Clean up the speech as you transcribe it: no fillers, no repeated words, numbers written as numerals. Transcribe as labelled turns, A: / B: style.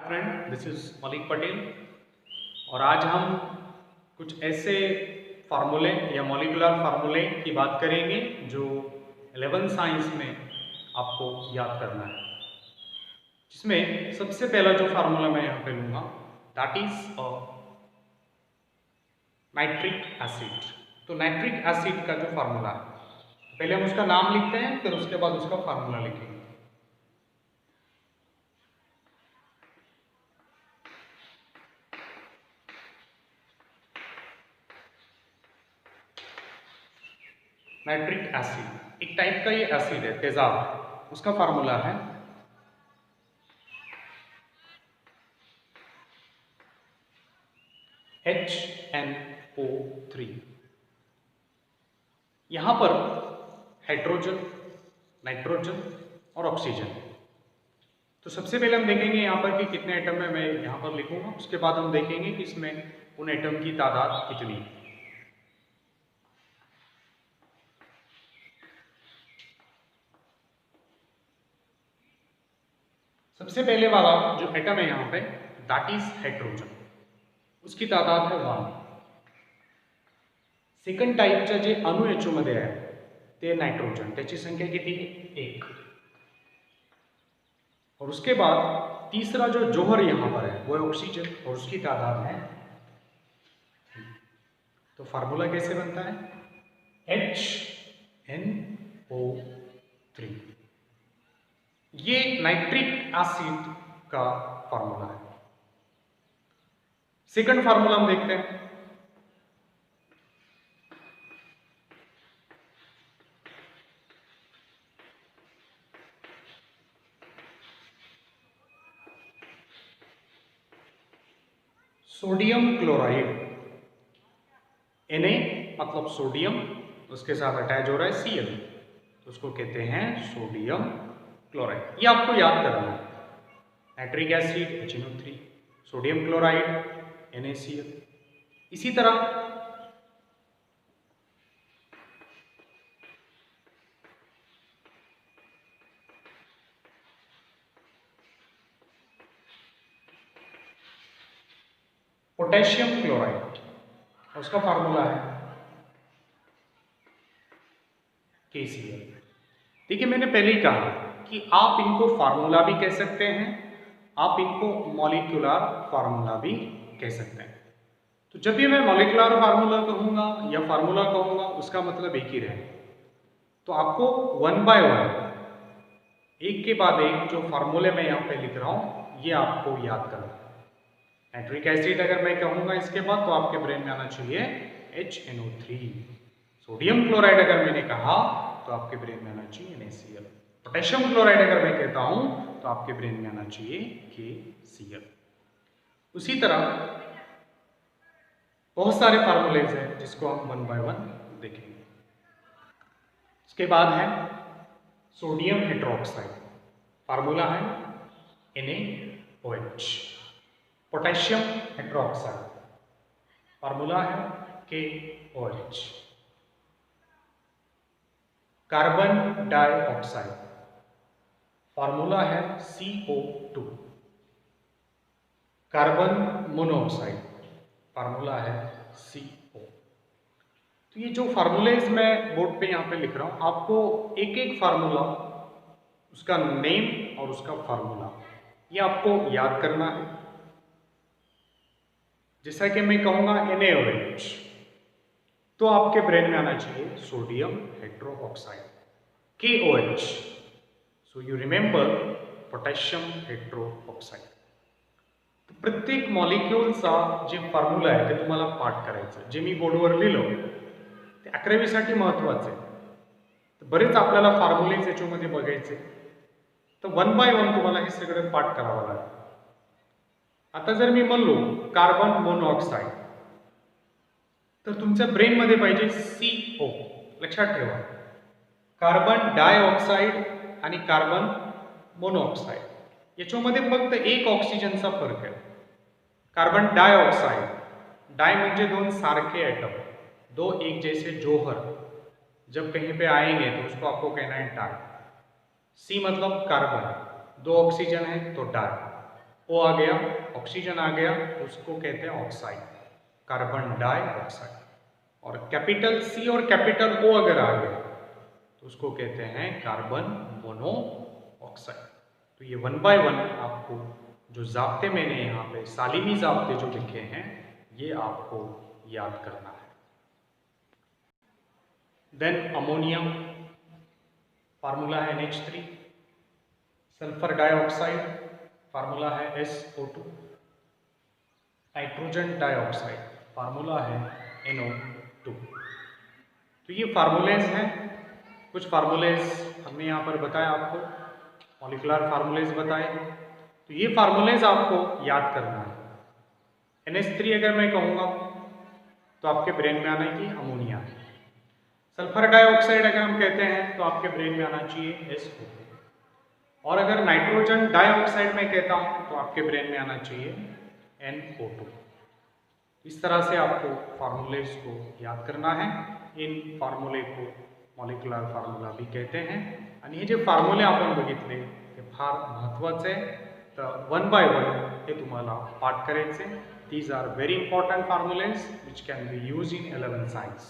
A: Friend, this is Malik Patel और आज हम कुछ ऐसे फार्मूले या मॉलिक्यूलर फार्मूले की बात करेंगे जो 11th साइंस में आपको याद करना है। जिसमें सबसे पहला जो फार्मूला मैं यहाँ पे लूँगा दैट इज नाइट्रिक एसिड। तो नाइट्रिक एसिड का जो फार्मूला है, पहले हम उसका नाम लिखते हैं, फिर उसके बाद उसका फार्मूला लिखेंगे। नाइट्रिक एसिड एक टाइप का ये एसिड है, तेजाब। उसका फार्मूला है HNO3। यहां पर हाइड्रोजन, नाइट्रोजन और ऑक्सीजन। तो सबसे पहले हम देखेंगे यहां पर कि कितने एटम है, मैं यहां पर लिखूंगा। उसके बाद हम देखेंगे कि इसमें उन एटम की तादाद कितनी है। सबसे पहले वाला जो एटम है यहाँ पे दैट इज हाइड्रोजन, उसकी तादाद है 1। सेकंड टाइपच्या जे अणु एचओ मध्ये आहे ते नाइट्रोजन, त्याची संख्या किती है? 1। और उसके बाद तीसरा जो जौहर यहाँ पर है वो है ऑक्सीजन और उसकी तादाद है 3। तो फार्मूला कैसे बनता है? HNO3। ये नाइट्रिक एसिड का फार्मूला है। सेकंड फार्मूला हम देखते हैं। सोडियम क्लोराइड, Na मतलब सोडियम, उसके साथ अटैच हो रहा है Cl, तो उसको कहते हैं सोडियम क्लोराइड। ये आपको याद करना है। Nitric acid HNO3, sodium chloride NaCl। इसी तरह पोटेशियम क्लोराइड, उसका फार्मूला है KCl। देखिए, मैंने पहले ही कहा कि आप इनको फार्मूला भी कह सकते हैं, आप इनको मॉलिक्यूलर फार्मूला भी कह सकते हैं। तो जब भी मैं मॉलिक्यूलर फार्मूला कहूँगा या फार्मूला कहूँगा, उसका मतलब एक ही रहेगा। तो आपको 1 बाय 1 एक के बाद एक जो फार्मूले मैं यहाँ पे लिख रहा हूँ ये आपको याद करना है। नाइट्रिक एसिड अगर मैं कहूँगा इसके बाद, तो आपके ब्रेन में आना चाहिए HNO3। सोडियम क्लोराइड अगर मैंने कहा तो आपके ब्रेन में आना चाहिए NaCl। पोटेशियम क्लोराइड अगर मैं कहता हूं तो आपके ब्रेन में आना चाहिए KCl। उसी तरह बहुत सारे फार्मूलेज हैं जिसको हम 1 बाय 1 देखेंगे। इसके बाद है सोडियम हाइड्रोक्साइड, फार्मूला है NaOH। पोटेशियम हाइड्रोक्साइड, फार्मूला है KOH। कार्बन डाइऑक्साइड, फार्मूला है CO2। कार्बन मोनोऑक्साइड, फार्मूला है CO। तो ये जो फार्मूलेज मैं बोर्ड पे यहाँ पे लिख रहा हूँ, आपको एक एक फार्मूला, उसका नेम और उसका फार्मूला ये आपको याद करना है। जैसा कि मैं कहूँगा NaOH, तो आपके ब्रेन में आना चाहिए sodium hydroxide KOH। So you remember potassium hydroxide. प्रत्येक मॉलिक्यूलचा जे फॉर्म्युला आहे ते तुम्हाला पाठ करायचं, जे मी बोर्डवर लिहिलं ते 11वी साठी महत्त्वाचं आहे। तर बरेच आपल्याला फॉर्म्युलेज याच्यामध्ये बघायचे, तर 1 बाय 1 तुम्हाला हे सगळं पाठ करावं लागेल। आता जर मी म्हणलो कार्बन मोनोऑक्साईड, तर तुमच्या ब्रेन मध्ये पाहिजे CO। लक्षात ठेवा, कार्बन डायऑक्साइड आणि कार्बन मोनोऑक्साइड याच्यामध्ये फक्त एक ऑक्सिजनचा फरक है। कार्बन डाइऑक्साइड, डाई म्हणजे दोन सारखे एटम, दो एक जैसे जौहर जब कहीं पे आएंगे तो उसको आपको कहना है डाई। सी मतलब कार्बन, दो ऑक्सीजन है तो डाई। O आ गया, ऑक्सीजन आ गया, तो उसको कहते हैं ऑक्साइड, कार्बन डाइऑक्साइड। और कैपिटल C और कैपिटल O अगर आ गया तो उसको कहते हैं कार्बन मोनोऑक्साइड। तो ये 1 बाय 1 आपको जो ज़ाब्ते मैंने यहाँ पे सालिमी ज़ाब्ते जो लिखे हैं ये आपको याद करना है। देन अमोनिया, फार्मूला है NH3, सल्फर डाइऑक्साइड, फार्मूला है SO2, नाइट्रोजन डाइऑक्साइड, फार्मूला है NO2। तो ये फार्मूलेज हैं, कुछ फार्मूलेज हमने यहाँ पर बताया आपको, मॉलिक्यूलर फार्मूलेज बताए। तो ये फार्मूलेज आपको याद करना है। NH3 अगर मैं कहूँगा तो आपके ब्रेन में आना कि अमोनिया है। सल्फर डाइऑक्साइड अगर हम कहते हैं तो आपके ब्रेन में आना चाहिए SO2। और अगर नाइट्रोजन डाइऑक्साइड मैं कहता हूँ तो आपके ब्रेन में आना चाहिए NO2। इस तरह से आपको फार्मूलेज को याद करना है। इन फार्मूले को मॉलिक्युलर फार्मूला भी कहते हैं। आणि हे जे फार्म्युले आपण बघितले ते फार महत्त्वाचे, तर 1 बाय 1 हे तुम्हाला पाठ करायचे। These are very important formulas which can be use in 11th science.